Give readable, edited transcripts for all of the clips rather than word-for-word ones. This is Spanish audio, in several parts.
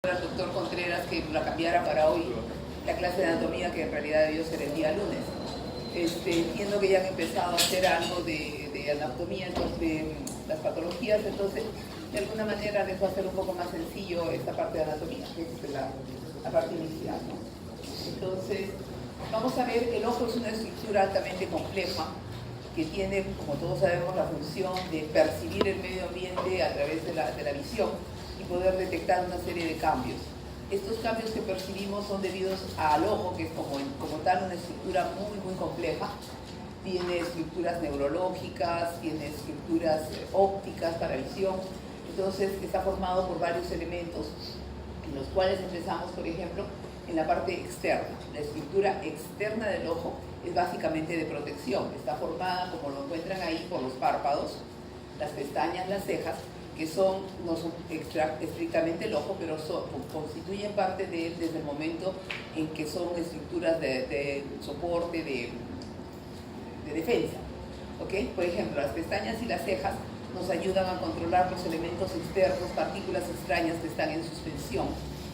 al doctor Contreras que la cambiara para hoy la clase de anatomía, que en realidad debió ser el día lunes. Entiendo que ya han empezado a hacer algo de anatomía, entonces, de las patologías, entonces de alguna manera les va a ser un poco más sencillo esta parte de anatomía, que es la parte inicial, ¿no? Entonces, vamos a ver, el ojo es una estructura altamente compleja que tiene, como todos sabemos, la función de percibir el medio ambiente a través de la visión y poder detectar una serie de cambios. Estos cambios que percibimos son debidos al ojo, que es como tal una estructura muy compleja. Tiene estructuras neurológicas, tiene estructuras ópticas para visión. Entonces está formado por varios elementos, en los cuales empezamos, por ejemplo, en la parte externa. La estructura externa del ojo es básicamente de protección. Está formada, como lo encuentran ahí, por los párpados, las pestañas, las cejas, que no son estrictamente el ojo, pero constituyen parte de él desde el momento en que son estructuras de soporte, de defensa. ¿Okay? Por ejemplo, las pestañas y las cejas nos ayudan a controlar los elementos externos, partículas extrañas que están en suspensión.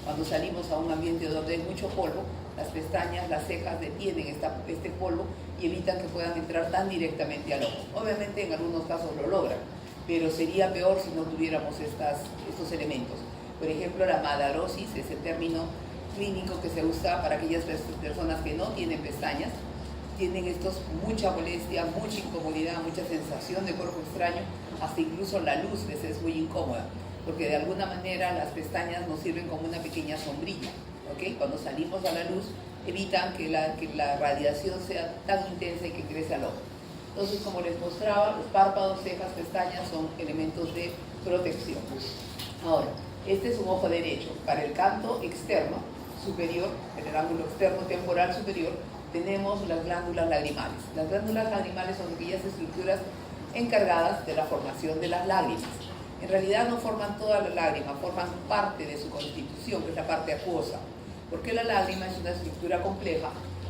Cuando salimos a un ambiente donde hay mucho polvo, las pestañas, las cejas detienen este polvo y evitan que puedan entrar tan directamente al ojo. Obviamente en algunos casos lo logran, pero sería peor si no tuviéramos estos elementos. Por ejemplo, la madarosis es el término clínico que se usa para aquellas personas que no tienen pestañas, tienen mucha molestia, mucha incomodidad, mucha sensación de cuerpo extraño, hasta incluso la luz les es muy incómoda, porque de alguna manera las pestañas nos sirven como una pequeña sombrilla, ¿okay? Cuando salimos a la luz evitan que la radiación sea tan intensa y que ingrese al ojo. Entonces, como les mostraba, los párpados, cejas, pestañas son elementos de protección. Ahora, este es un ojo derecho. Para el canto externo superior, en el ángulo externo temporal superior, tenemos las glándulas lagrimales. Las glándulas lagrimales son aquellas estructuras encargadas de la formación de las lágrimas. En realidad no forman toda la lágrima, forman parte de su constitución, que es la parte acuosa. Porque la lágrima es una estructura compleja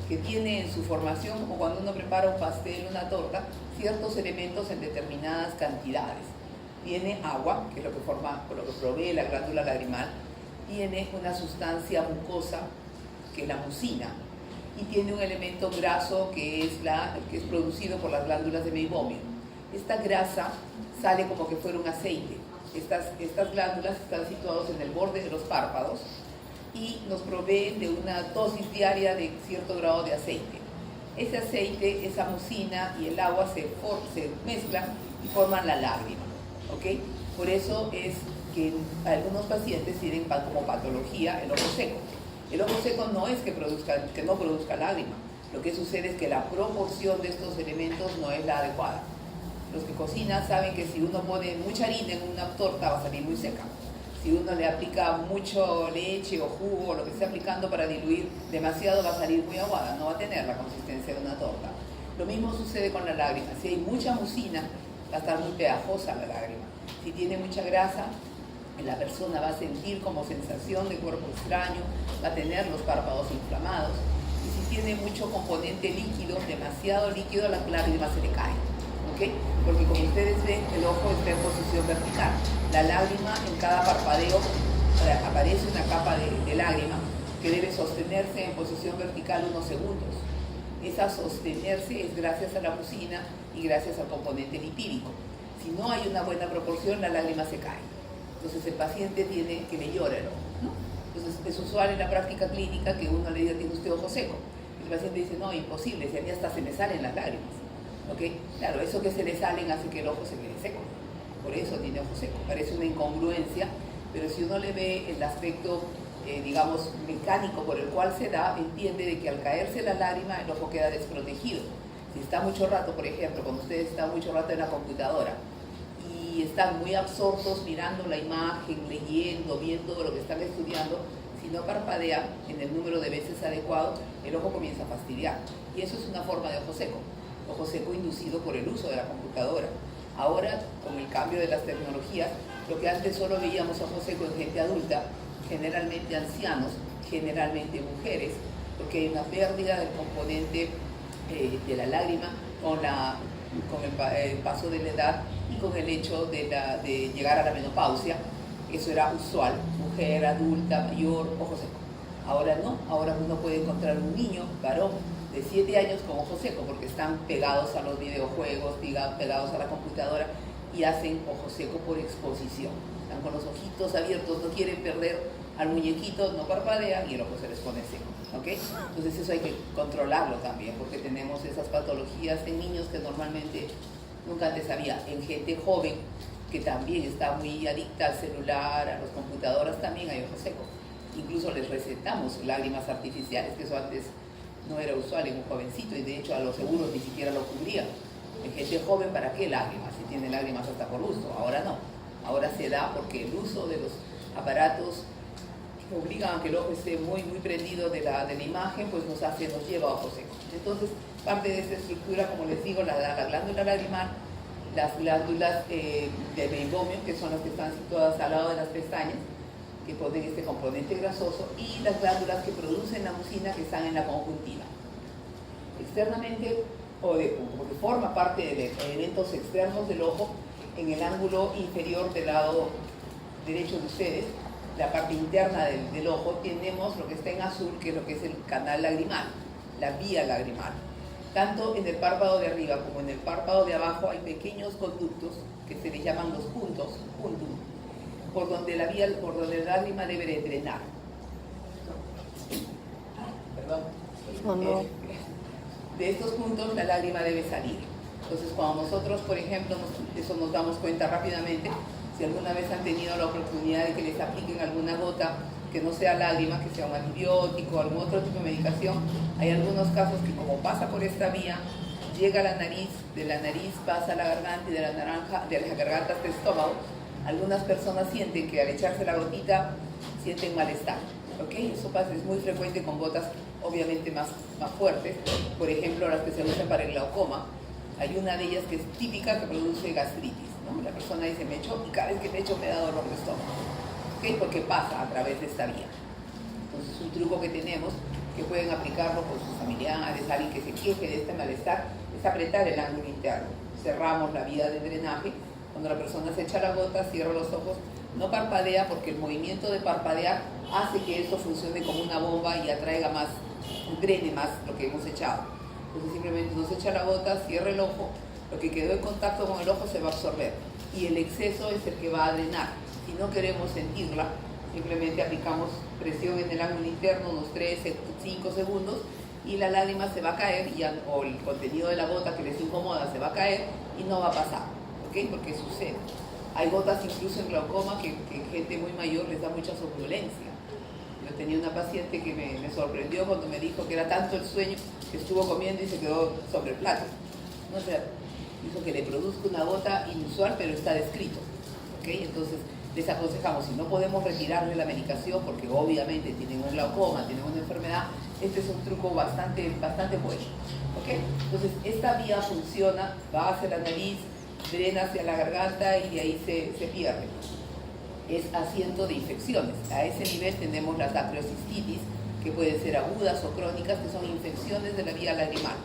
que tiene en su formación, como cuando uno prepara un pastel, una torta, ciertos elementos en determinadas cantidades. Tiene agua, que es lo que provee la glándula lagrimal, tiene una sustancia mucosa, que es la mucina, y tiene un elemento graso que es producido por las glándulas de Meibomian. Esta grasa sale como que fuera un aceite. Estas glándulas están situadas en el borde de los párpados y nos proveen de una dosis diaria de cierto grado de aceite. Ese aceite, esa mucina y el agua se mezclan y forman la lágrima. ¿Okay? Por eso es que algunos pacientes tienen como patología el ojo seco. El ojo seco no es que no produzca lágrima. Lo que sucede es que la proporción de estos elementos no es la adecuada. Los que cocinan saben que si uno pone mucha harina en una torta va a salir muy seca. Si uno le aplica mucho leche o jugo o lo que esté aplicando para diluir demasiado va a salir muy aguada, no va a tener la consistencia de una torta. Lo mismo sucede con la lágrima. Si hay mucha mucina, va a estar muy pegajosa la lágrima. Si tiene mucha grasa, la persona va a sentir como sensación de cuerpo extraño, va a tener los párpados inflamados. Y si tiene mucho componente líquido, demasiado líquido, las lágrimas se le caen. ¿Okay? Porque como ustedes ven, el ojo está en posición vertical. La lágrima, en cada parpadeo aparece una capa de lágrima que debe sostenerse en posición vertical unos segundos. Esa sostenerse es gracias a la mucina y gracias al componente lipídico. Si no hay una buena proporción, la lágrima se cae. Entonces el paciente tiene que le llora el ojo, ¿no? Entonces es usual en la práctica clínica que uno le diga, ¿tiene usted ojo seco? El paciente dice, no, imposible, si a mí hasta se me salen las lágrimas. ¿Okay? Claro, eso que se le salen hace que el ojo se quede seco. Por eso tiene ojo seco. Parece una incongruencia, pero si uno le ve el aspecto, digamos, mecánico por el cual se da, entiende de que al caerse la lágrima el ojo queda desprotegido. Si está mucho rato, por ejemplo, cuando ustedes están mucho rato en la computadora y están muy absortos mirando la imagen, leyendo, viendo lo que están estudiando, si no parpadean en el número de veces adecuado, el ojo comienza a fastidiar. Y eso es una forma de ojo seco inducido por el uso de la computadora. Ahora, con el cambio de las tecnologías, lo que antes solo veíamos ojo seco en gente adulta, generalmente ancianos, generalmente mujeres, porque hay una pérdida del componente de la lágrima con el paso de la edad y con el hecho de llegar a la menopausia. Eso era usual, mujer, adulta, mayor, ojo seco. Ahora no, ahora uno puede encontrar un niño, varón, de 7 años con ojo seco, porque están pegados a los videojuegos, pegados a la computadora y hacen ojo seco por exposición. Están con los ojitos abiertos, no quieren perder al muñequito, no parpadean y el ojo se les pone seco. ¿Okay? Entonces eso hay que controlarlo también, porque tenemos esas patologías en niños que normalmente nunca antes había. En gente joven que también está muy adicta al celular, a las computadoras, también hay ojo seco. Incluso les recetamos lágrimas artificiales, que eso antes no era usual en un jovencito y de hecho a los seguros ni siquiera lo cubrían. En gente joven, ¿para qué lágrimas? Si tiene lágrimas hasta por gusto. Ahora no. Ahora se da porque el uso de los aparatos que obligan a que el ojo esté muy prendido de la imagen, pues nos lleva a ojo seco. Entonces, parte de esta estructura, como les digo, la glándula lagrimal, las glándulas de meibomio, que son las que están situadas al lado de las pestañas, que ponen este componente grasoso, y las glándulas que producen la mucina, que están en la conjuntiva. Externamente, porque forma parte de elementos externos del ojo, en el ángulo inferior del lado derecho de ustedes, la parte interna del ojo, tenemos lo que está en azul, que es lo que es el canal lagrimal, la vía lagrimal. Tanto en el párpado de arriba como en el párpado de abajo hay pequeños conductos que se les llaman los puntos, por donde la lágrima debe de drenar. Perdón. Oh, no. De estos puntos la lágrima debe salir. Entonces, cuando nosotros, por ejemplo, eso nos damos cuenta rápidamente, si alguna vez han tenido la oportunidad de que les apliquen alguna gota que no sea lágrima, que sea un antibiótico o algún otro tipo de medicación, hay algunos casos que, como pasa por esta vía, llega a la nariz, de la nariz pasa a la garganta y de la garganta hasta el estómago. Algunas personas sienten que al echarse la gotita sienten malestar. ¿Okay? Eso pasa, es muy frecuente con gotas obviamente más fuertes. Por ejemplo, las que se usan para el glaucoma, hay una de ellas que es típica, que produce gastritis, ¿no? La persona dice, me echo y cada vez que me echo me da dolor de estómago. ¿Okay? Porque pasa a través de esta vía. Entonces, un truco que tenemos, que pueden aplicarlo con sus familiares, alguien que se queje de este malestar, es apretar el ángulo interno. Cerramos la vía de drenaje. Cuando la persona se echa la gota, cierra los ojos, no parpadea, porque el movimiento de parpadear hace que esto funcione como una bomba y atraiga más, drene más lo que hemos echado. Entonces simplemente nos echa la gota, cierra el ojo, lo que quedó en contacto con el ojo se va a absorber y el exceso es el que va a drenar. Si no queremos sentirla, simplemente aplicamos presión en el ángulo interno unos 3, 5 segundos y la lágrima se va a caer, o el contenido de la gota que les incomoda se va a caer y no va a pasar. ¿Okay? Porque sucede. Hay gotas incluso en glaucoma que gente muy mayor les da mucha somnolencia. Yo tenía una paciente que me sorprendió cuando me dijo que era tanto el sueño que estuvo comiendo y se quedó sobre el plato. No sé, dijo que le produzca una gota inusual, pero está descrito. ¿Okay? Entonces, les aconsejamos, si no podemos retirarle la medicación, porque obviamente tienen un glaucoma, tienen una enfermedad, este es un truco bastante bueno. ¿Okay? Entonces, esta vía funciona, va hacia la nariz, drena hacia la garganta y de ahí se pierde. Es asiento de infecciones. A ese nivel tenemos las acrocisstitis, que pueden ser agudas o crónicas, que son infecciones de la vía lagrimal.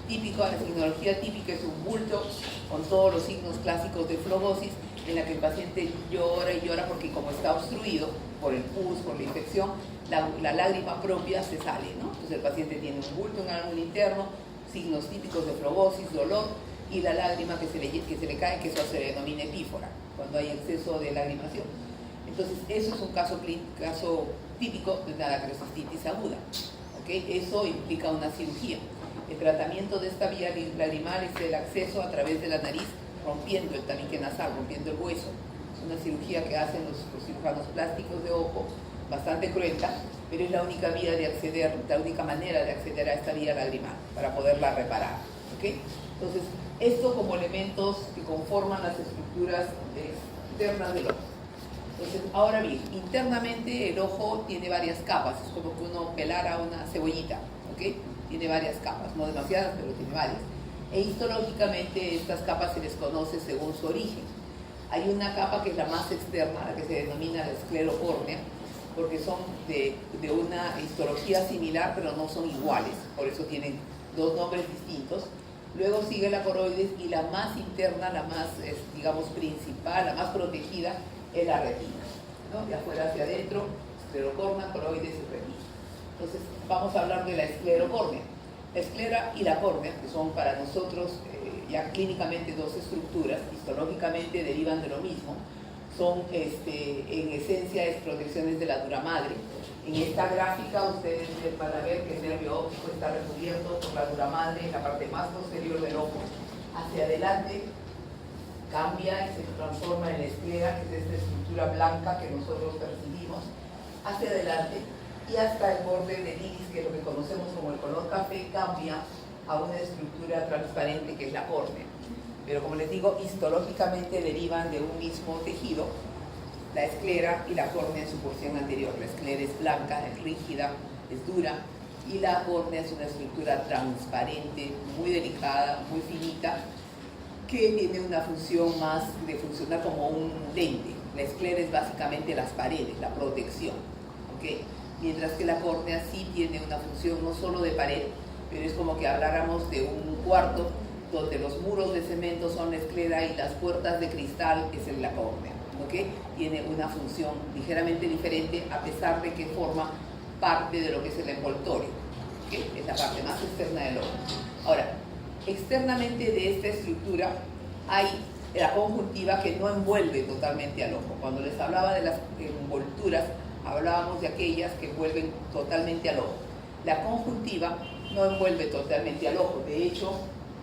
La signología típica es un bulto con todos los signos clásicos de flebosis, en la que el paciente llora y llora porque como está obstruido por el pus, por la infección, la lágrima propia se sale, ¿no? Entonces el paciente tiene un bulto en el ángulo interno, signos típicos de flebosis, dolor, y la lágrima que se le cae, que eso se denomina epífora, cuando hay exceso de lagrimación. Entonces, eso es un caso típico de la acrocisstitis aguda. ¿Okay? Eso implica una cirugía. El tratamiento de esta vía lagrimal es el acceso a través de la nariz, rompiendo el tabique nasal, rompiendo el hueso. Es una cirugía que hacen los cirujanos plásticos de ojo, bastante cruenta, pero es la única vía de acceder, la única manera de acceder a esta vía lagrimal para poderla reparar. ¿Okay? Entonces, esto como elementos que conforman las estructuras externas del ojo. Entonces, ahora bien, internamente el ojo tiene varias capas, es como que uno pelara una cebollita, ¿ok? Tiene varias capas, no demasiadas, pero tiene varias. E histológicamente estas capas se les conoce según su origen. Hay una capa que es la más externa, la que se denomina la esclerocórnea, porque son de una histología similar, pero no son iguales, por eso tienen dos nombres distintos. Luego sigue la coroides y la más interna, la más, digamos, principal, la más protegida, es la retina. ¿no? De afuera hacia adentro, esclerocornia, coroides y retina. Entonces, vamos a hablar de la esclerocórnea. La esclera y la córnea, que son para nosotros ya clínicamente dos estructuras, histológicamente derivan de lo mismo, son en esencia es protecciones de la dura madre. En esta gráfica ustedes van a ver que el nervio óptico está recubierto por la dura madre en la parte más posterior del ojo. Hacia adelante cambia y se transforma en la esclera, que es esta estructura blanca que nosotros percibimos, hacia adelante y hasta el borde del iris, que es lo que conocemos como el color café, cambia a una estructura transparente que es la córnea. Pero como les digo, histológicamente derivan de un mismo tejido, la esclera y la córnea en su porción anterior. La esclera es blanca, es rígida, es dura, y la córnea es una estructura transparente, muy delicada, muy finita, que tiene una función más de funcionar como un lente. La esclera es básicamente las paredes, la protección, ¿okay? Mientras que la córnea sí tiene una función no solo de pared, pero es como que habláramos de un cuarto donde los muros de cemento son la esclera y las puertas de cristal es la córnea, ¿okay? Tiene una función ligeramente diferente a pesar de que forma parte de lo que es el envoltorio, ¿okay? Es la parte más externa del ojo. Ahora, externamente de esta estructura hay la conjuntiva que no envuelve totalmente al ojo. Cuando les hablaba de las envolturas, hablábamos de aquellas que envuelven totalmente al ojo. La conjuntiva no envuelve totalmente al ojo, de hecho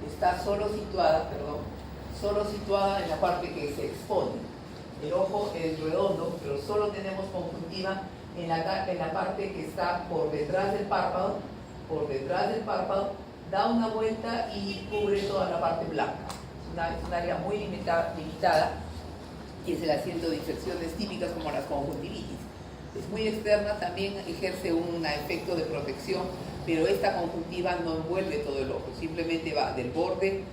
está solo situada en la parte que se expone. El ojo es redondo, pero solo tenemos conjuntiva en la parte que está por detrás del párpado, da una vuelta y cubre toda la parte blanca. Es un área muy limitada y es el asiento de infecciones típicas como las conjuntivitis. Es muy externa, también ejerce un efecto de protección, pero esta conjuntiva no envuelve todo el ojo, simplemente va del borde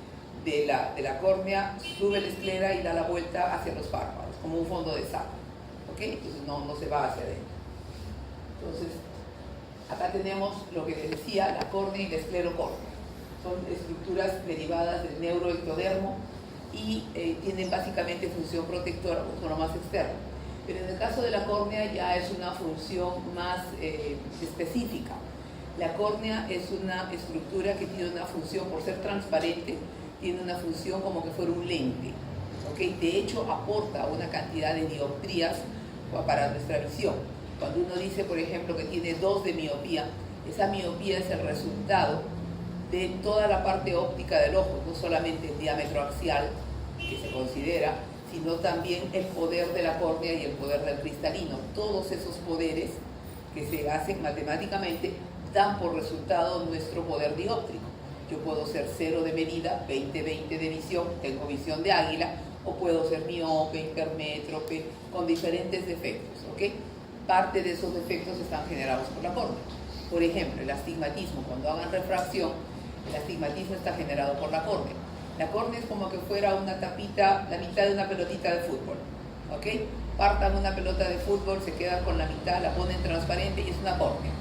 de la córnea, sube la esclera y da la vuelta hacia los párpados, como un fondo de saco, ¿ok? Entonces no se va hacia adentro. Entonces, acá tenemos lo que les decía, la córnea y la esclerocórnea. Son estructuras derivadas del neuroectodermo y tienen básicamente función protectora, son lo más externo. Pero en el caso de la córnea ya es una función más específica. La córnea es una estructura que tiene una función, por ser transparente, tiene una función como que fuera un lente, ¿okay? De hecho, aporta una cantidad de dioptrías para nuestra visión. Cuando uno dice, por ejemplo, que tiene 2 de miopía, esa miopía es el resultado de toda la parte óptica del ojo, no solamente el diámetro axial que se considera, sino también el poder de la córnea y el poder del cristalino. Todos esos poderes que se hacen matemáticamente dan por resultado nuestro poder dióptrico. Yo puedo ser 0 de medida, 20-20 de visión, tengo visión de águila, o puedo ser miope, hipermétrope, con diferentes defectos, ¿ok? Parte de esos defectos están generados por la córnea. Por ejemplo, el astigmatismo, cuando hagan refracción, el astigmatismo está generado por la córnea. La córnea es como que fuera una tapita, la mitad de una pelotita de fútbol, ¿ok? Partan una pelota de fútbol, se quedan con la mitad, la ponen transparente y es una córnea.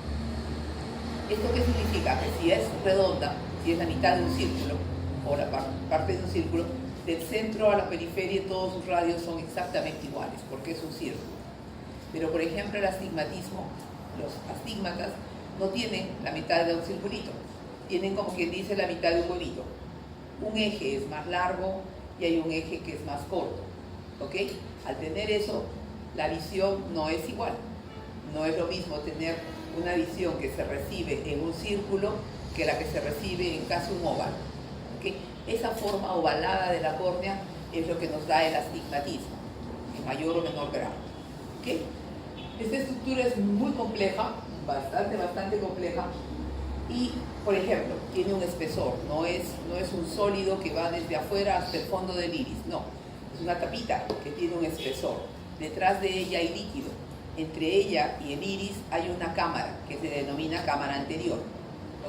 ¿Esto qué significa? Que si es redonda, si es la mitad de un círculo, o la parte de un círculo, del centro a la periferia todos sus radios son exactamente iguales, porque es un círculo. Pero por ejemplo el astigmatismo, los astigmatas no tienen la mitad de un circulito, tienen como quien dice la mitad de un huevito. Un eje es más largo y hay un eje que es más corto, ¿ok? Al tener eso, la visión no es igual. No es lo mismo tener una visión que se recibe en un círculo que la que se recibe en casi un óvalo, ¿ok? Esa forma ovalada de la córnea es lo que nos da el astigmatismo, en mayor o menor grado, ¿ok? Esta estructura es muy compleja, bastante compleja, y, por ejemplo, tiene un espesor, no es un sólido que va desde afuera hasta el fondo del iris, no, es una tapita que tiene un espesor. Detrás de ella hay líquido, entre ella y el iris hay una cámara que se denomina cámara anterior,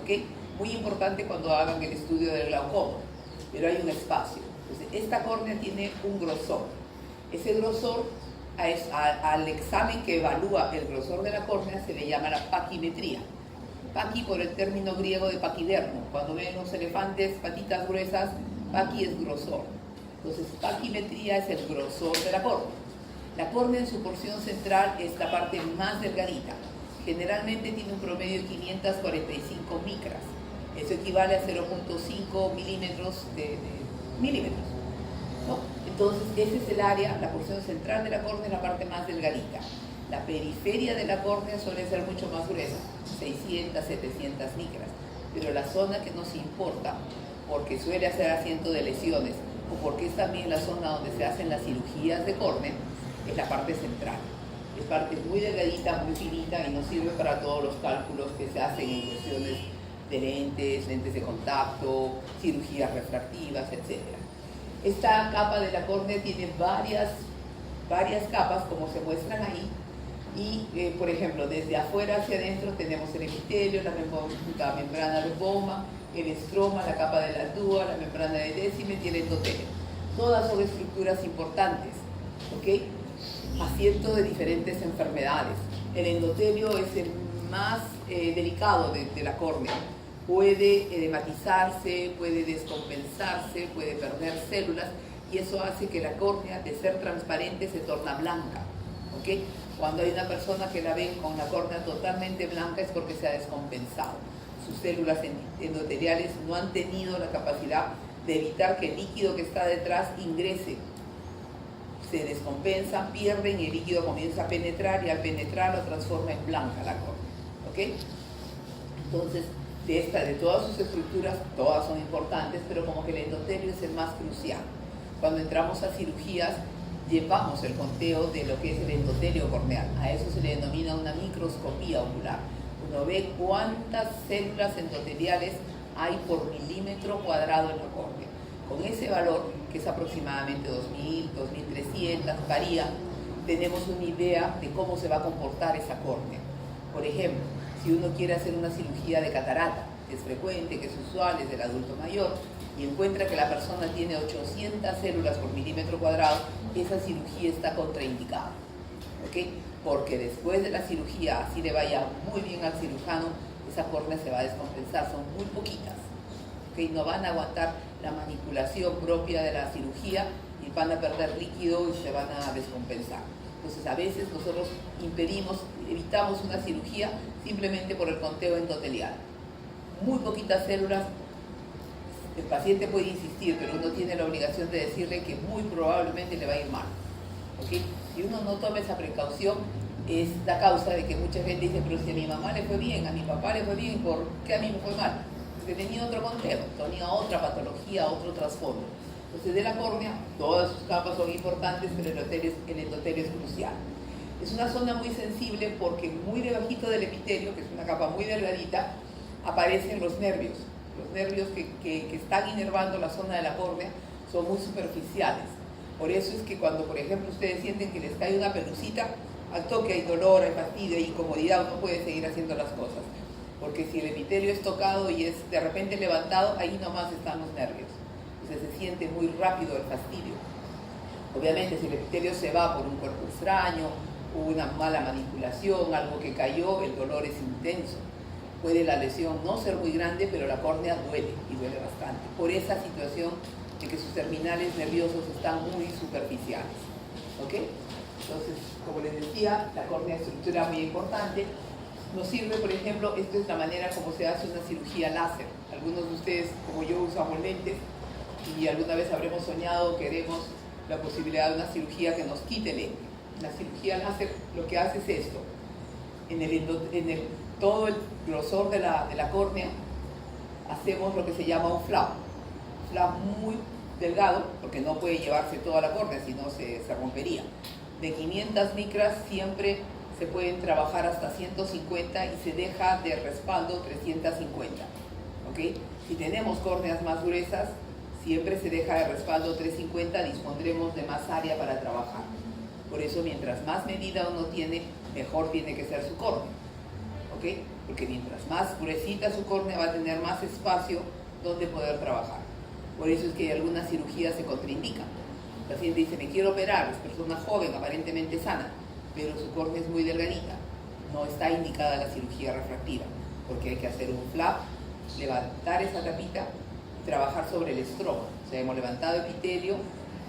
¿ok? Muy importante cuando hagan el estudio del glaucoma, pero hay un espacio. Entonces, esta córnea tiene un grosor. Ese grosor, al examen que evalúa el grosor de la córnea, se le llama la paquimetría. Paqui por el término griego de paquidermo. Cuando ven los elefantes, patitas gruesas, paqui es grosor. Entonces, paquimetría es el grosor de la córnea. La córnea en su porción central es la parte más delgadita. Generalmente tiene un promedio de 545 micras. Eso equivale a 0.5 milímetros milímetros, ¿no? Entonces, ese es el área, la porción central de la córnea es la parte más delgadita. La periferia de la córnea suele ser mucho más gruesa, 600, 700 micras. Pero la zona que nos importa, porque suele hacer asiento de lesiones, o porque es también la zona donde se hacen las cirugías de córnea, es la parte central. Es parte muy delgadita, muy finita y nos sirve para todos los cálculos que se hacen en cuestiones de lentes de contacto, cirugías refractivas, etc. Esta capa de la córnea tiene varias capas, como se muestran ahí, y por ejemplo, desde afuera hacia adentro tenemos el epitelio, la membrana loboma, el estroma, la capa de la dúa, la membrana de Decimet y el endotelio. Todas son estructuras importantes, ¿ok? Asiento de diferentes enfermedades. El endotelio es el más delicado de la córnea. Puede edematizarse, puede descompensarse, puede perder células y eso hace que la córnea, de ser transparente, se torna blanca, ¿ok? Cuando hay una persona que la ven con la córnea totalmente blanca es porque se ha descompensado. Sus células endoteliales no han tenido la capacidad de evitar que el líquido que está detrás ingrese. Se descompensan, pierden y el líquido comienza a penetrar y al penetrar lo transforma en blanca la córnea, ¿ok? Entonces, de todas sus estructuras, todas son importantes, pero como que el endotelio es el más crucial. Cuando entramos a cirugías, llevamos el conteo de lo que es el endotelio corneal. A eso se le denomina una microscopía ocular. Uno ve cuántas células endoteliales hay por milímetro cuadrado en la córnea. Con ese valor, que es aproximadamente 2.000, 2.300, varía, tenemos una idea de cómo se va a comportar esa córnea. Por ejemplo, si uno quiere hacer una cirugía de catarata, que es frecuente, que es usual, es del adulto mayor, y encuentra que la persona tiene 800 células por milímetro cuadrado, esa cirugía está contraindicada, ¿ok? Porque después de la cirugía, así le vaya muy bien al cirujano, esa córnea se va a descompensar, son muy poquitas, ¿ok? No van a aguantar la manipulación propia de la cirugía y van a perder líquido y se van a descompensar. Entonces, a veces nosotros evitamos una cirugía simplemente por el conteo endotelial. Muy poquitas células, el paciente puede insistir, pero uno tiene la obligación de decirle que muy probablemente le va a ir mal, ¿ok? Si uno no toma esa precaución, es la causa de que mucha gente dice, pero si a mi mamá le fue bien, a mi papá le fue bien, ¿por qué a mí me fue mal? Porque tenía otro conteo, tenía otra patología, otro trasfondo. Entonces, de la córnea, todas sus capas son importantes, pero el endotelio es crucial. Es una zona muy sensible porque muy debajito del epitelio, que es una capa muy delgadita, aparecen los nervios. Los nervios que están inervando la zona de la córnea son muy superficiales. Por eso es que cuando, por ejemplo, ustedes sienten que les cae una pelucita, al toque hay dolor, hay fastidio, hay incomodidad, uno puede seguir haciendo las cosas. Porque si el epitelio es tocado y es de repente levantado, ahí nomás están los nervios. Entonces se siente muy rápido el fastidio. Obviamente, si el epitelio se va por un cuerpo extraño, una mala manipulación, algo que cayó, el dolor es intenso. Puede la lesión no ser muy grande, pero la córnea duele y duele bastante. Por esa situación de que sus terminales nerviosos están muy superficiales, ¿ok? Entonces, como les decía, la córnea es una estructura muy importante. Nos sirve, por ejemplo, esta es la manera como se hace una cirugía láser. Algunos de ustedes, como yo, usamos lentes y alguna vez habremos soñado, queremos la posibilidad de una cirugía que nos quite el lente. La cirugía láser lo que hace es esto. En todo el grosor de la córnea hacemos lo que se llama un flap. Flap muy delgado, porque no puede llevarse toda la córnea, si no se rompería. De 500 micras siempre se pueden trabajar hasta 150 y se deja de respaldo 350. ¿Ok? Si tenemos córneas más gruesas, siempre se deja de respaldo 350, dispondremos de más área para trabajar. Por eso, mientras más medida uno tiene, mejor tiene que ser su córnea, ¿ok? Porque mientras más gruesita su córnea, va a tener más espacio donde poder trabajar. Por eso es que algunas cirugías se contraindican. El paciente dice, me quiero operar, es persona joven, aparentemente sana, pero su córnea es muy delgadita. No está indicada la cirugía refractiva, porque hay que hacer un flap, levantar esa tapita y trabajar sobre el estroma. O sea, hemos levantado epitelio,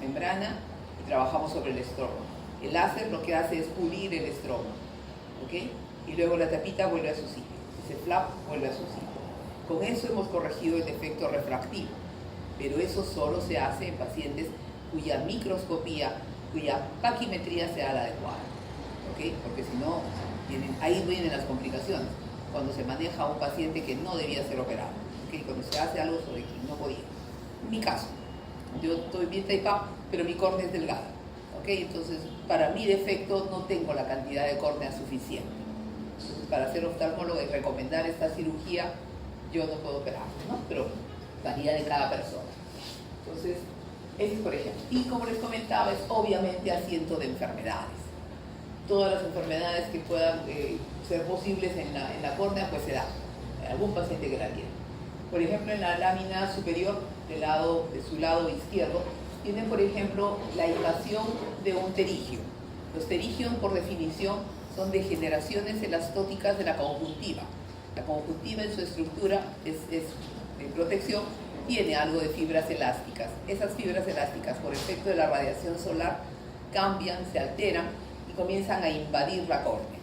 membrana, y trabajamos sobre el estroma. El láser lo que hace es pulir el estroma, ¿ok? Y luego la tapita vuelve a su sitio, ese flap vuelve a su sitio. Con eso hemos corregido el defecto refractivo, pero eso solo se hace en pacientes cuya microscopía, cuya paquimetría sea la adecuada, ¿ok? Porque si no, ahí vienen las complicaciones, cuando se maneja a un paciente que no debía ser operado, ¿ok? Cuando se hace algo sobre quien no podía. En mi caso, yo estoy bien taipado, pero mi córnea es delgada, ¿ok? Entonces, para mi defecto no tengo la cantidad de córnea suficiente. Entonces, para ser oftalmólogo y recomendar esta cirugía, yo no puedo operar, ¿no? Pero varía de cada persona. Entonces, ese es por ejemplo. Y como les comentaba, es obviamente asiento de enfermedades. Todas las enfermedades que puedan ser posibles en la córnea, pues se da. Algún paciente que la tiene. Por ejemplo, en la lámina superior de su lado izquierdo, tienen, por ejemplo, la invasión de un terigio. Los terigios, por definición, son degeneraciones elastóticas de la conjuntiva. La conjuntiva en su estructura es de protección, tiene algo de fibras elásticas. Esas fibras elásticas, por efecto de la radiación solar, cambian, se alteran y comienzan a invadir la córnea.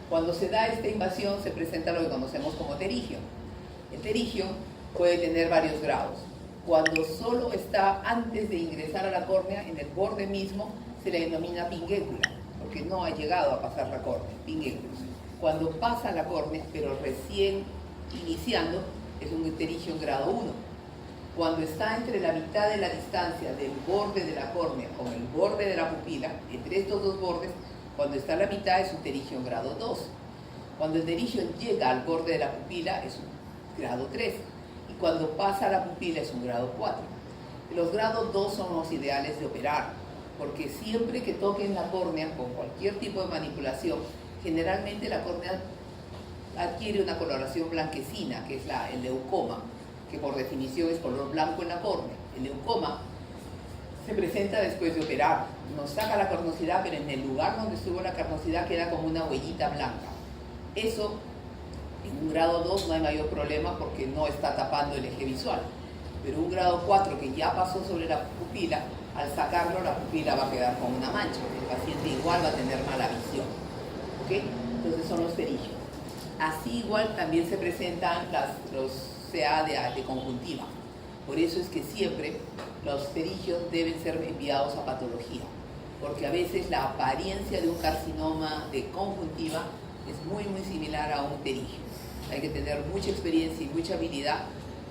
Cuando se da esta invasión, se presenta lo que conocemos como terigio. El terigio puede tener varios grados. Cuando solo está antes de ingresar a la córnea, en el borde mismo, se le denomina pinguécula, porque no ha llegado a pasar la córnea, pinguécula. Cuando pasa la córnea, pero recién iniciando, es un terigio en grado 1. Cuando está entre la mitad de la distancia del borde de la córnea con el borde de la pupila, entre estos dos bordes, cuando está a la mitad es un terigio en grado 2. Cuando el terigio llega al borde de la pupila es un grado 3. Y cuando pasa a la pupila es un grado 4. Los grados 2 son los ideales de operar, porque siempre que toquen la córnea con cualquier tipo de manipulación, generalmente la córnea adquiere una coloración blanquecina, que es el leucoma, que por definición es color blanco en la córnea. El leucoma se presenta después de operar. Nos saca la carnosidad, pero en el lugar donde estuvo la carnosidad queda como una huellita blanca. Eso, en un grado 2 no hay mayor problema porque no está tapando el eje visual. Pero un grado 4 que ya pasó sobre la pupila, al sacarlo la pupila va a quedar con una mancha. El paciente igual va a tener mala visión. ¿Ok? Entonces son los terigios. Así igual también se presentan los CA de conjuntiva. Por eso es que siempre los terigios deben ser enviados a patología, porque a veces la apariencia de un carcinoma de conjuntiva es muy similar a un terigio. Hay que tener mucha experiencia y mucha habilidad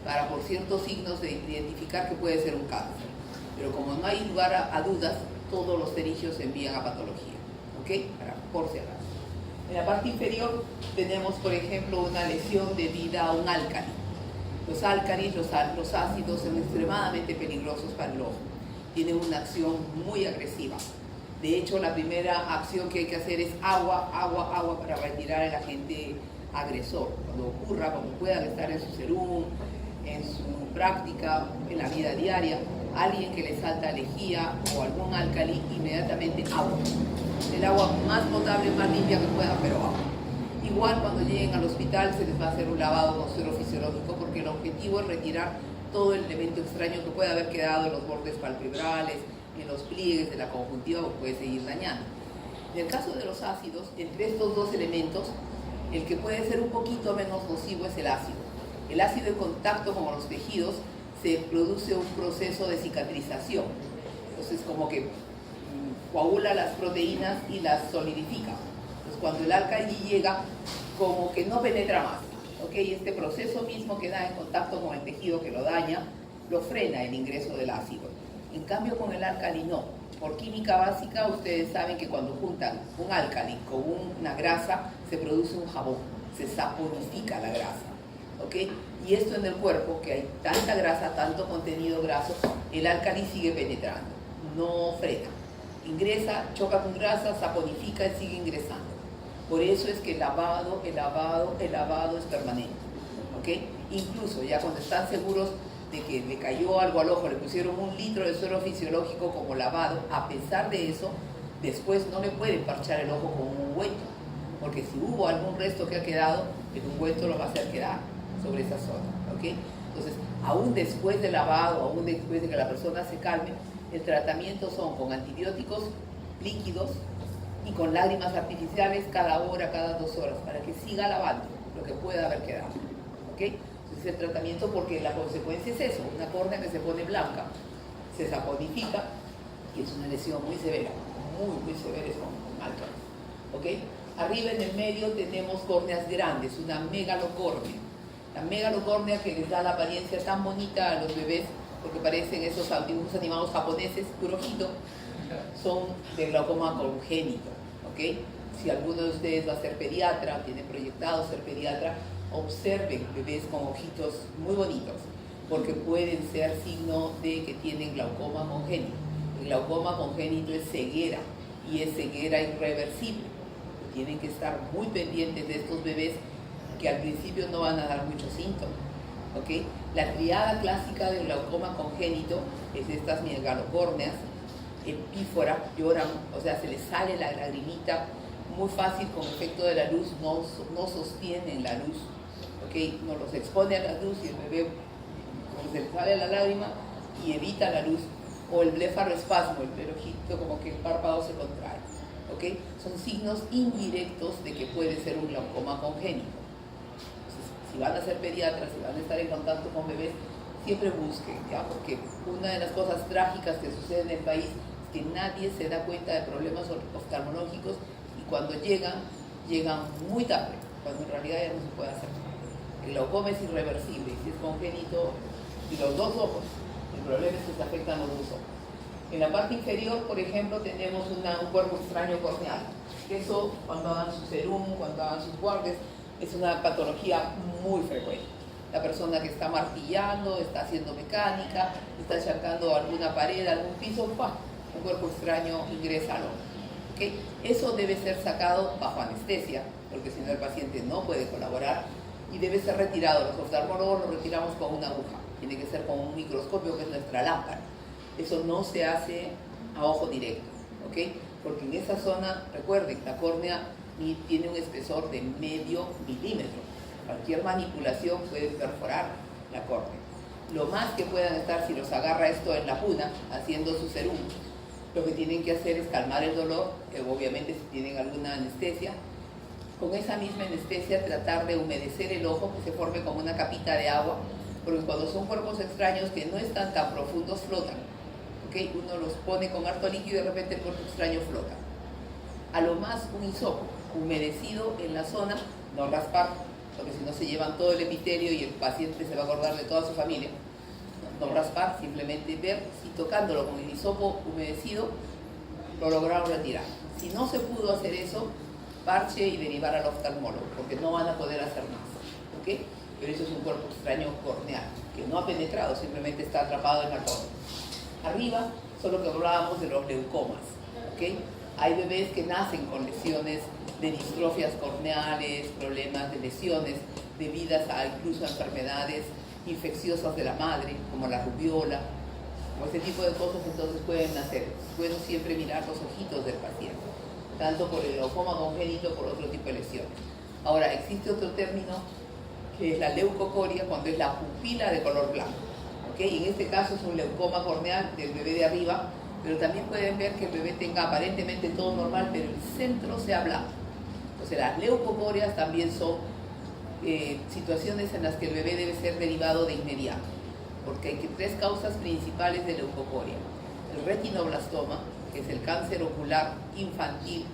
para por ciertos signos de identificar que puede ser un cáncer. Pero como no hay lugar a dudas, todos los terigios se envían a patología. ¿Ok? Por si acaso. En la parte inferior tenemos, por ejemplo, una lesión debida a un álcali. Los álcalis, los ácidos son extremadamente peligrosos para el ojo. Tienen una acción muy agresiva. De hecho, la primera acción que hay que hacer es agua para retirar al agente agresor. Cuando ocurra, cuando puedan estar en su serum, en su práctica, en la vida diaria, alguien que le salta lejía o algún álcali, inmediatamente agua. El agua más potable, más limpia que pueda, pero agua. Igual cuando lleguen al hospital se les va a hacer un lavado con suero fisiológico porque el objetivo es retirar todo el elemento extraño que puede haber quedado en los bordes palpebrales, en los pliegues de la conjuntiva o puede seguir dañando. En el caso de los ácidos, entre estos dos elementos, el que puede ser un poquito menos nocivo es el ácido. El ácido en contacto con los tejidos se produce un proceso de cicatrización. Entonces como que coagula las proteínas y las solidifica. Entonces cuando el álcali llega, como que no penetra más. ¿Okay? Este proceso mismo que da en contacto con el tejido que lo daña, lo frena el ingreso del ácido. En cambio con el álcali no. Por química básica ustedes saben que cuando juntan un álcali con una grasa se produce un jabón, se saponifica la grasa. ¿Okay? Y esto en el cuerpo, que hay tanta grasa, tanto contenido graso, el álcali sigue penetrando, no frena. Ingresa, choca con grasa, saponifica y sigue ingresando. Por eso es que el lavado es permanente. ¿Okay? Incluso ya cuando están seguros de que le cayó algo al ojo, le pusieron 1 litro de suero fisiológico como lavado, a pesar de eso, después no le pueden parchar el ojo con un ungüento, porque si hubo algún resto que ha quedado, el ungüento lo va a hacer quedar sobre esa zona. ¿Okay? Entonces, aún después del lavado, aún después de que la persona se calme, el tratamiento son con antibióticos líquidos y con lágrimas artificiales cada hora, cada 2 horas, para que siga lavando lo que pueda haber quedado. ¿Ok? Entonces el tratamiento, porque la consecuencia es eso, una córnea que se pone blanca, se saponifica y es una lesión muy severa, muy severa, es con alto. ¿Ok? Arriba en el medio tenemos córneas grandes, una megalocórnea. La megalocórnea que les da la apariencia tan bonita a los bebés, porque parecen esos dibujos animados japoneses, puro ojito, son de glaucoma congénito. ¿Ok? Si alguno de ustedes va a ser pediatra, tiene proyectado ser pediatra, observen bebés con ojitos muy bonitos, porque pueden ser signo de que tienen glaucoma congénito. El glaucoma congénito es ceguera, y es ceguera irreversible. Tienen que estar muy pendientes de estos bebés que al principio no van a dar muchos síntomas. ¿Ok? La triada clásica del glaucoma congénito es estas megalocórneas, epífora, lloran, o sea, se les sale la lagrimita muy fácil con efecto de la luz, no sostienen la luz. ¿Ok? No los expone a la luz y el bebé como se le sale la lágrima y evita la luz, o el blefaroespasmo, el ojito como que el párpado se contrae. ¿Okay? Son signos indirectos de que puede ser un glaucoma congénito. Entonces, si van a ser pediatras, si van a estar en contacto con bebés, siempre busquen, ¿ya? Porque una de las cosas trágicas que sucede en el país es que nadie se da cuenta de problemas oftalmológicos y cuando llegan muy tarde, cuando en realidad ya no se puede hacer nada. El glaucoma es irreversible, y si es congénito, y los dos ojos, el problema es que se afectan los dos ojos. En la parte inferior, por ejemplo, tenemos un cuerpo extraño corneal. Eso, cuando hagan su serum, cuando hagan sus guardias, es una patología muy frecuente. La persona que está martillando, está haciendo mecánica, está achacando alguna pared, algún piso, un cuerpo extraño ingresa al ojo. ¿Okay? Eso debe ser sacado bajo anestesia, porque si no el paciente no puede colaborar, y debe ser retirado. Los oftalmólogos lo retiramos con una aguja. Tiene que ser con un microscopio, que es nuestra lámpara. Eso no se hace a ojo directo, ¿ok? Porque en esa zona, recuerden, la córnea tiene un espesor de medio milímetro. Cualquier manipulación puede perforar la córnea. Lo más que puedan estar, si los agarra esto en la puna, haciendo su serum, lo que tienen que hacer es calmar el dolor, obviamente si tienen alguna anestesia. Con esa misma anestesia tratar de humedecer el ojo, que se forme como una capita de agua, porque cuando son cuerpos extraños que no están tan profundos, flotan. ¿Okay? Uno los pone con harto líquido y de repente el cuerpo extraño flota. A lo más un hisopo humedecido en la zona, no raspar, porque si no se llevan todo el epitelio y el paciente se va a acordar de toda su familia. No raspar, simplemente ver si tocándolo con el hisopo humedecido lo lograron retirar. Si no se pudo hacer eso, parche y derivar al oftalmólogo, porque no van a poder hacer más. ¿Okay? Pero eso es un cuerpo extraño corneal, que no ha penetrado, simplemente está atrapado en la córnea. Arriba son lo que hablábamos de los leucomas. ¿Okay? Hay bebés que nacen con lesiones de distrofias corneales, problemas de lesiones debidas a incluso enfermedades infecciosas de la madre, como la rubiola, o ese tipo de cosas, entonces pueden nacer. Es bueno siempre mirar los ojitos del paciente, tanto por el glaucoma congénito como por otro tipo de lesiones. Ahora, existe otro término que es la leucocoria, cuando es la pupila de color blanco. ¿Okay? En este caso es un leucoma corneal del bebé de arriba, pero también pueden ver que el bebé tenga aparentemente todo normal, pero el centro sea blanco. Entonces las leucocorias también son situaciones en las que el bebé debe ser derivado de inmediato, porque hay tres causas principales de leucocoria. El retinoblastoma, que es el cáncer ocular infantil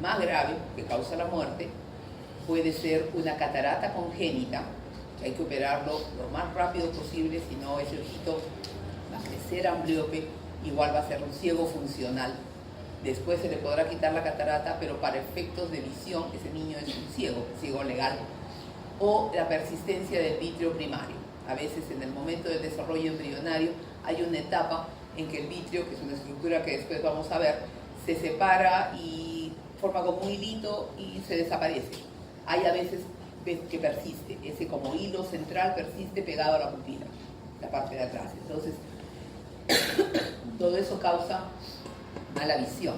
más grave, que causa la muerte. Puede ser una catarata congénita, que hay que operarlo lo más rápido posible, si no ese ojito va a crecer ambliope, igual va a ser un ciego funcional. Después se le podrá quitar la catarata, pero para efectos de visión, ese niño es un ciego legal. O la persistencia del vítreo primario. A veces en el momento del desarrollo embrionario hay una etapa en que el vítreo, que es una estructura que después vamos a ver, se separa y forma como un hilito y se desaparece. Hay a veces que persiste, ese como hilo central persiste pegado a la pupila, la parte de atrás. Entonces, todo eso causa mala visión.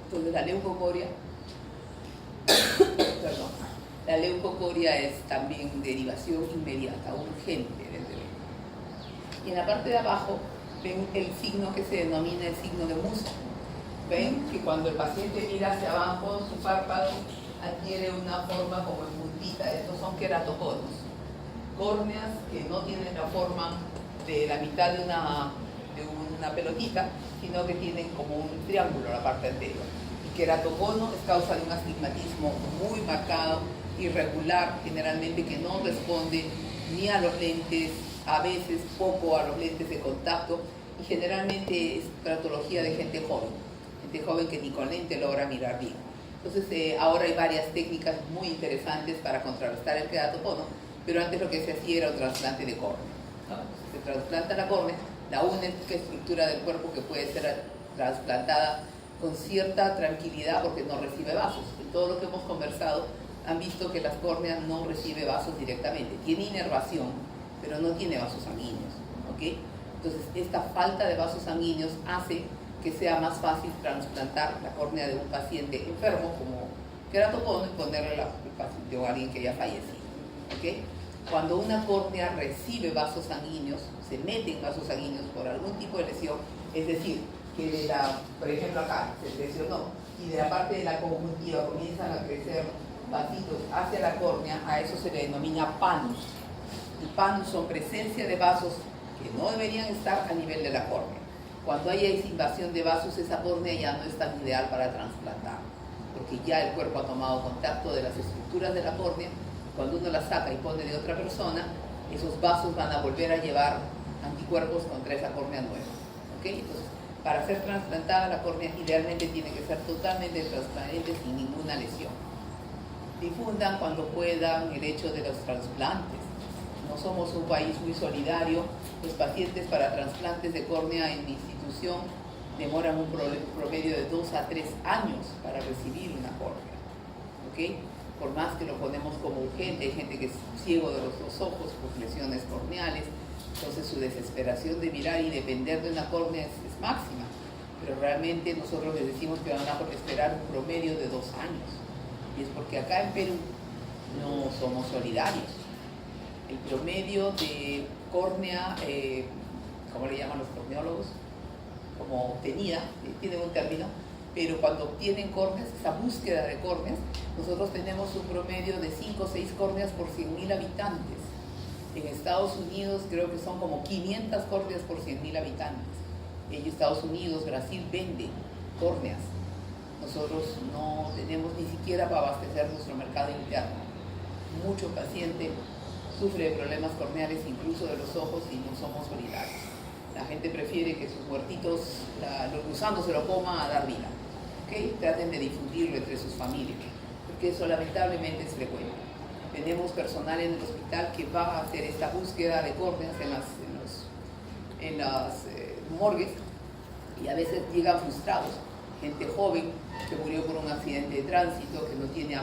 Entonces la leucocoria, la leucocoria es también derivación inmediata, urgente del bebé. Y en la parte de abajo ven el signo que se denomina el signo de Musa. ven que cuando el paciente mira hacia abajo, su párpado adquiere una forma como en puntita. Estos son queratoconos, córneas que no tienen la forma de la mitad de una pelotita, sino que tienen como un triángulo la parte anterior. El queratocono es causa de un astigmatismo muy marcado, irregular, generalmente que no responde ni a los lentes, a veces poco a los lentes de contacto, y generalmente es patología de gente joven que ni con lente logra mirar bien. Entonces ahora hay varias técnicas muy interesantes para contrarrestar el queratocono, pero antes lo que se hacía era un trasplante de córnea, ¿no? Se trasplanta la córnea, la única estructura del cuerpo que puede ser trasplantada con cierta tranquilidad porque no recibe vasos. En todo lo que hemos conversado han visto que las córneas no recibe vasos directamente, tiene inervación, pero no tiene vasos sanguíneos, ¿ok? Entonces esta falta de vasos sanguíneos hace que sea más fácil trasplantar la córnea de un paciente enfermo como queratocono y ponerle el paciente o a alguien que ya falleció, ¿ok? Cuando una córnea recibe vasos sanguíneos, se meten vasos sanguíneos por algún tipo de lesión, es decir, que de por ejemplo acá se lesionó y de la parte de la conjuntiva comienzan a crecer vasitos hacia la córnea, a eso se le denomina panus. El panus son presencia de vasos que no deberían estar a nivel de la córnea. Cuando hay esa invasión de vasos, esa córnea ya no es tan ideal para trasplantar, porque ya el cuerpo ha tomado contacto de las estructuras de la córnea. Cuando uno la saca y pone de otra persona, esos vasos van a volver a llevar anticuerpos contra esa córnea nueva, ¿ok? Entonces, para ser trasplantada la córnea idealmente tiene que ser totalmente transparente sin ninguna lesión. Difundan cuando puedan el hecho de los trasplantes. No somos un país muy solidario. Los pacientes para trasplantes de córnea en mi institución demoran un promedio de 2 a 3 años para recibir una córnea, ¿ok? Por más que lo ponemos como urgente, hay gente que es ciego de los dos ojos por lesiones corneales, entonces su desesperación de mirar y depender de una córnea es máxima, pero realmente nosotros les decimos que van a esperar un promedio de 2 años, y es porque acá en Perú no somos solidarios. El promedio de córnea, ¿cómo le llaman los corneólogos? Como obtenida, tienen un término, pero cuando obtienen córneas, esa búsqueda de córneas, nosotros tenemos un promedio de 5 o 6 córneas por 100.000 habitantes. En Estados Unidos creo que son como 500 córneas por 100.000 habitantes. Estados Unidos, Brasil vende córneas. Nosotros no tenemos ni siquiera para abastecer nuestro mercado interno. Mucho paciente sufre de problemas corneales, incluso de los ojos, y no somos solidarios. La gente prefiere que sus muertitos, los gusanos se lo coman a dar vida, ¿ok? Traten de difundirlo entre sus familias, porque eso lamentablemente es frecuente. Tenemos personal en el hospital que va a hacer esta búsqueda de córneas en las morgues, y a veces llegan frustrados. Gente joven que murió por un accidente de tránsito, que no tiene